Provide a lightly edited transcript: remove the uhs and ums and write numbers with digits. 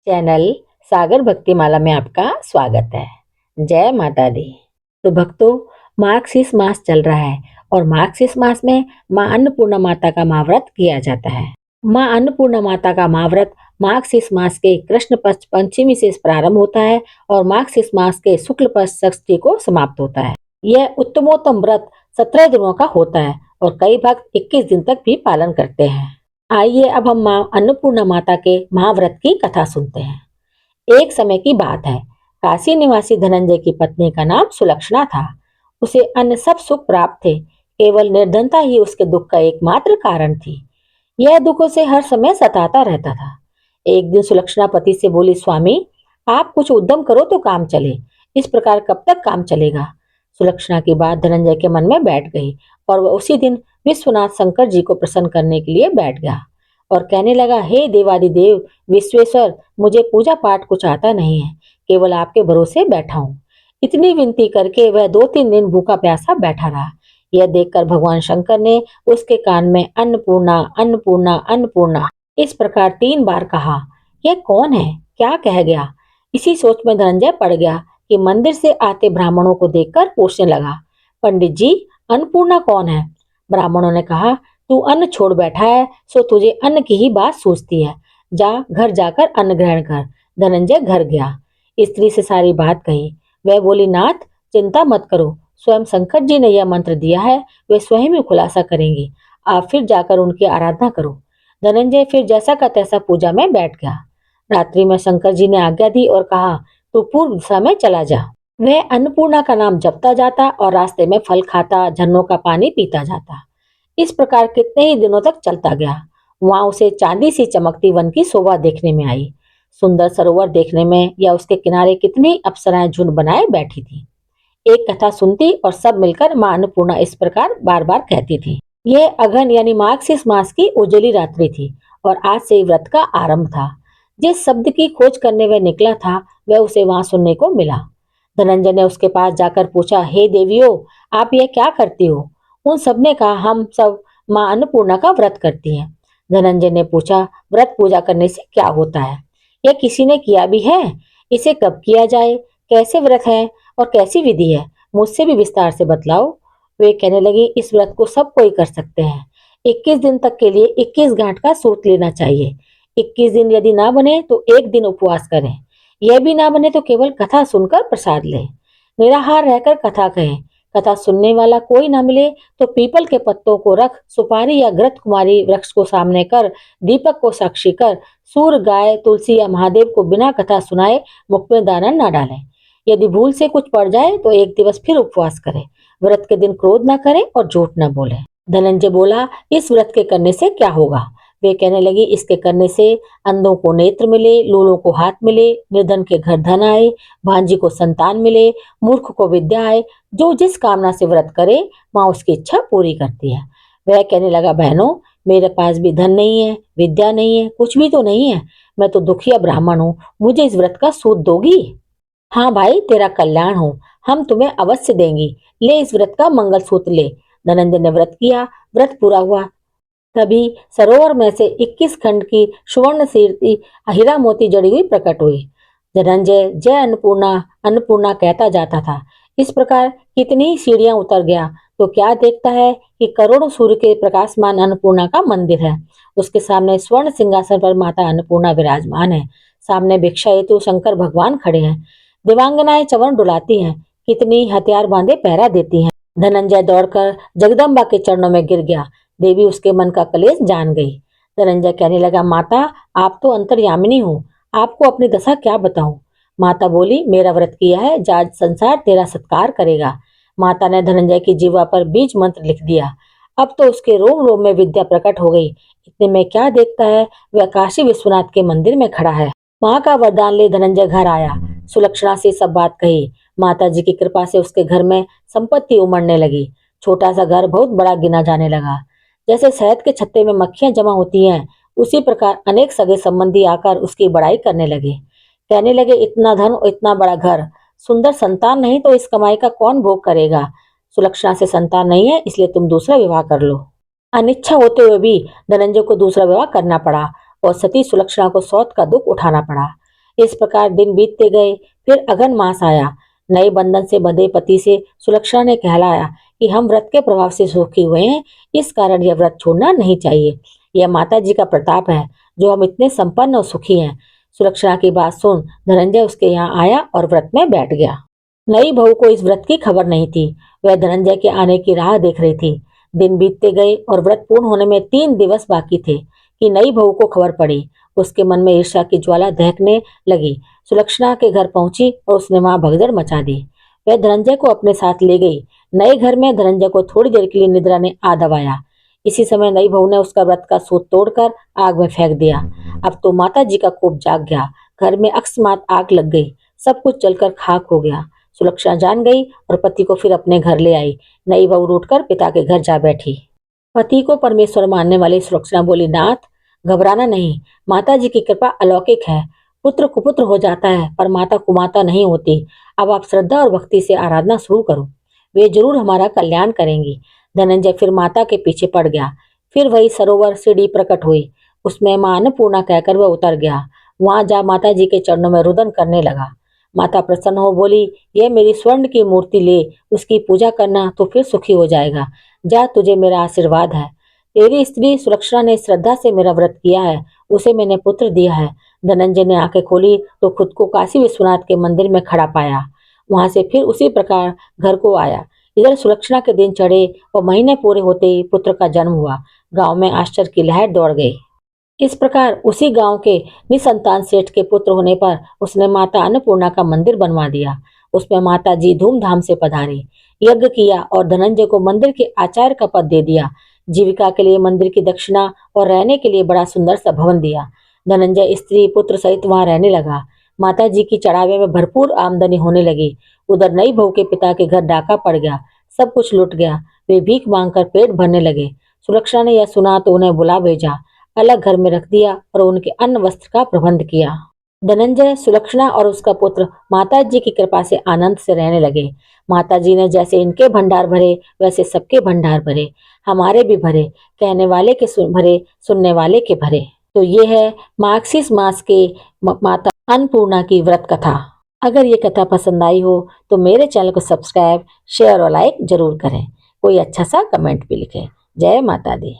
Channel सागर भक्तिमाला में आपका स्वागत है। जय माता दी। तो भक्तों, मार्गशीर्ष मास चल रहा है और मार्गशीर्ष मास में माँ अन्नपूर्णा माता का महाव्रत किया जाता है। माँ अन्नपूर्णा माता का महाव्रत मार्गशीर्ष मास के कृष्ण पक्ष पंचमी से प्रारंभ होता है और मार्गशीर्ष मास के शुक्ल पक्ष षष्ठी को समाप्त होता है। यह उत्तमोत्तम व्रत 17 दिनों का होता है और कई भक्त 21 दिन तक भी पालन करते हैं। आइए अब हम माँ अन्नपूर्णा माता के महाव्रत की कथा सुनते हैं। एक समय की बात है। काशी निवासी धनंजय की पत्नी का नाम सुलक्षणा था। उसे अन्य सब सुख प्राप्त थे, केवल निर्धनता ही उसके दुख का एकमात्र कारण थी। यह दुख उसे हर समय सताता रहता था। एक दिन सुलक्षणा पति से बोली, स्वामी, आप कुछ उद्यम करो तो काम चले। इस प्रकार कब तक काम चलेगा? सुलक्षणा की बात धनंजय के मन में बैठ गई और वह उसी दिन विश्वनाथ शंकर जी को प्रसन्न करने के लिए बैठ गया और कहने लगा, हे देवादिदेव विश्वेश्वर, मुझे पूजा पाठ कुछ आता नहीं है, केवल आपके भरोसे बैठा हूँ। इतनी विनती करके वह 2-3 दिन भूखा प्यासा बैठा रहा। यह देखकर भगवान शंकर ने उसके कान में अन्नपूर्णा अन्नपूर्णा अन्नपूर्णा इस प्रकार 3 बार कहा। यह कौन है, क्या कह गया? इसी सोच में धनंजय पड़ गया कि मंदिर से आते ब्राह्मणों को देखकर पूछने लगा, पंडित जी, अन्नपूर्णा कौन है? ब्राह्मणों ने कहा, तू अन्न छोड़ बैठा है, सो तुझे अन्न की ही बात सूझती है। जा घर जाकर अन्न ग्रहण कर। धनंजय घर गया। स्त्री से सारी बात कही। वह बोली, नाथ, चिंता मत करो, स्वयं शंकर जी ने यह मंत्र दिया है, वे स्वयं ही खुलासा करेंगे। आप फिर जाकर उनकी आराधना करो। धनंजय फिर जैसा का तैसा पूजा में बैठ गया। रात्रि में शंकर जी ने आज्ञा दी और कहा, तू पूर्व दिशा में चला जा। वह अन्नपूर्णा का नाम जपता जाता और रास्ते में फल खाता, झरनों का पानी पीता जाता। इस प्रकार कितने ही दिनों तक चलता गया। वहां उसे चांदी सी चमकती वन की शोभा देखने में आई। सुंदर सरोवर देखने में या उसके किनारे कितनी अप्सराएं झुंड बनाए बैठी थी। एक कथा सुनती और सब मिलकर मां अन्नपूर्णा इस प्रकार बार बार कहती थी। यह अघन यानी मार्गशीर्ष मास की उजली रात्रि थी और आज से व्रत का आरंभ था। जिस शब्द की खोज करने वह निकला था, वह उसे वहां सुनने को मिला। धनंजय ने उसके पास जाकर पूछा, हे देवियों, आप यह क्या करती हो? उन सब ने कहा, हम सब माँ अन्नपूर्णा का व्रत करती हैं। धनंजय ने पूछा, व्रत पूजा करने से क्या होता है? यह किसी ने किया भी है? इसे कब किया जाए? कैसे व्रत है और कैसी विधि है? मुझसे भी विस्तार से बतलाओ। वे कहने लगी, इस व्रत को सब कोई कर सकते हैं। 21 दिन तक के लिए 21 गांठ का सूत लेना चाहिए। 21 दिन यदि ना बने तो एक दिन उपवास करें। यह भी ना बने तो केवल कथा सुनकर प्रसाद लें। निराहार रहकर कथा कहें। कथा सुनने वाला कोई ना मिले तो पीपल के पत्तों को रख, सुपारी या घृत कुमारी वृक्ष को सामने कर, दीपक को साक्षी कर, सूर, गाय, तुलसी या महादेव को बिना कथा सुनाए मुख में दाना न डालें। यदि भूल से कुछ पड़ जाए तो एक दिवस फिर उपवास करें। व्रत के दिन क्रोध न करें और झूठ न बोले। धनंजय बोला, इस व्रत के करने से क्या होगा? वे कहने लगी, इसके करने से अंधों को नेत्र मिले, लूलों को हाथ मिले, निर्धन के घर धन आए, भांजी को संतान मिले, मूर्ख को विद्या आए। जो जिस कामना से व्रत करे, माँ उसकी इच्छा पूरी करती है। वह कहने लगा, बहनों, मेरे पास भी धन नहीं है, विद्या नहीं है, कुछ भी तो नहीं है। मैं तो दुखिया ब्राह्मण हूँ, मुझे इस व्रत का सूद दोगी? हाँ भाई, तेरा कल्याण हो, हम तुम्हें अवश्य देंगी। ले इस व्रत का मंगलसूत्र ले। धनंजय ने व्रत किया। व्रत पूरा हुआ। तभी सरोवर में से 21 खंड की सुवर्ण कीर्ति हीरा मोती जड़ी हुई प्रकट हुई। धनंजय जय अन्नपूर्णा अन्नपूर्णा कहता जाता था। इस प्रकार कितनी ही सीढ़ियां उतर गया तो क्या देखता है कि करोड़ों सूर्य के प्रकाशमान अन्नपूर्णा का मंदिर है। उसके सामने स्वर्ण सिंहासन पर माता अन्नपूर्णा विराजमान है। सामने भिक्षा हेतु शंकर भगवान खड़े हैं। दिवांगनाएं चवन डुलाती हैं। कितनी हथियार बांधे पहरा देती हैं। धनंजय दौड़कर जगदम्बा के चरणों में गिर गया। देवी उसके मन का कलेश जान गई। धनंजय कहने लगा, माता, आप तो अंतर्यामिनी हो, आपको अपनी दशा क्या बताऊं? माता बोली, मेरा व्रत किया है, आज संसार तेरा सत्कार करेगा। माता ने धनंजय की जीवा पर बीज मंत्र लिख दिया। अब तो उसके रोम रोम में विद्या प्रकट हो गई। इतने में क्या देखता है, वह काशी विश्वनाथ के मंदिर में खड़ा है। माँ का वरदान ले धनंजय घर आया। सुलक्षणा से सब बात कही। माता जी की कृपा से उसके घर में संपत्ति उमड़ने लगी। छोटा सा घर बहुत बड़ा गिना जाने लगा। जैसे शहद के छत्ते में मक्खियां जमा होती हैं, उसी प्रकार अनेक सगे संबंधी आकर उसकी बड़ाई करने लगे। कहने लगे, इतना धन और इतना बड़ा घर, सुंदर संतान नहीं तो इस कमाई का कौन भोग करेगा? सुलक्षणा से संतान नहीं है, इसलिए तुम दूसरा विवाह कर लो। अनिच्छा होते हुए भी धनंजय को दूसरा विवाह करना पड़ा और सती सुलक्षणा को सौत का दुख उठाना पड़ा। इस प्रकार दिन बीतते गए। फिर अगन मास आया। नए बंधन से बंधे पति से सुलक्षणा ने कहलाया कि हम व्रत के प्रभाव से सुखी हुए हैं, इस कारण यह व्रत छोड़ना नहीं चाहिए। यह माता जी का प्रताप है जो हम इतने संपन्न और सुखी हैं। सुलक्षणा की बात सुन धनंजय उसके यहाँ आया और व्रत में बैठ गया। नई बहू को इस व्रत की खबर नहीं थी। वह धनंजय के आने की राह देख रही थी। दिन बीतते गए और व्रत पूर्ण होने में 3 दिवस बाकी थे कि नई बहू को खबर पड़ी। उसके मन में ईर्ष्या की ज्वाला दहकने लगी। सुलक्षणा के घर पहुंची और उसने वहां भगदड़ मचा दी। वह धनंजय को अपने साथ ले गई। नए घर में धनंजय को थोड़ी देर के लिए निद्रा ने आ दबाया। इसी समय नई बहू ने उसका व्रत का सूत तोड़कर आग में फेंक दिया। अब तो माता जी का कोप जाग गया। घर में अकस्मात आग लग गई। सब कुछ जलकर खाक हो गया। सुलक्षणा जान गई और पति को फिर अपने घर ले आई। नई बहू रूठकर पिता के घर जा बैठी। पति को परमेश्वर मानने वाली सुलक्षणा बोली, नाथ घबराना नहीं, माता जी की कृपा अलौकिक है। पुत्र कुपुत्र हो जाता है पर माता कुमाता नहीं होती। अब आप श्रद्धा और भक्ति से आराधना शुरू करो, वे जरूर हमारा कल्याण करेंगी। धनंजय फिर माता के पीछे पड़ गया। फिर वही सरोवर सीढ़ी प्रकट हुई। उसमें मां अन्नपूर्णा कहकर वह उतर गया। वहां जा माता जी के चरणों में रुदन करने लगा। माता प्रसन्न हो बोली, यह मेरी स्वर्ण की मूर्ति ले, उसकी पूजा करना तो फिर सुखी हो जाएगा। जा, तुझे मेरा आशीर्वाद है। तेरी स्त्री सुलक्षणा ने श्रद्धा से मेरा व्रत किया है, उसे मैंने पुत्र दिया है। धनंजय ने आंखें खोली तो खुद को काशी विश्वनाथ के मंदिर में खड़ा पाया। वहां से फिर उसी प्रकार घर को आया। इधर सुलक्षणा के दिन चढ़े और महीने पूरे होते ही पुत्र का जन्म हुआ। गांव में आश्चर्य की लहर दौड़ गई। इस प्रकार उसी गांव के निसंतान सेठ के पुत्र होने पर उसने माता अन्नपूर्णा का मंदिर बनवा दिया। उसमें माता जी धूमधाम से पधारी, यज्ञ किया और धनंजय को मंदिर के आचार्य का पद दे दिया। जीविका के लिए मंदिर की दक्षिणा और रहने के लिए बड़ा सुंदर सा भवन दिया। धनंजय स्त्री पुत्र सहित वहां रहने लगा। माता जी की चढ़ावे में भरपूर आमदनी होने लगी। उधर नई बहू के पिता के घर डाका पड़ गया। सब कुछ लुट गया। वे भीख मांगकर पेट भरने लगे। सुरक्षा ने यह सुना तो उन्हें बुला भेजा, अलग घर में रख दिया और उनके अन्न वस्त्र का प्रबंध किया। धनंजय, सुलक्षणा और उसका पुत्र माता जी की कृपा से आनंद से रहने लगे। माता जी ने जैसे इनके भंडार भरे वैसे सबके भंडार भरे, हमारे भी भरे, कहने वाले के भरे, सुनने वाले के भरे। तो ये है मार्गशीर्ष मास के माता अन्नपूर्णा की व्रत कथा। अगर ये कथा पसंद आई हो तो मेरे चैनल को सब्सक्राइब, शेयर और लाइक जरूर करें। कोई अच्छा सा कमेंट भी लिखें। जय माता दी।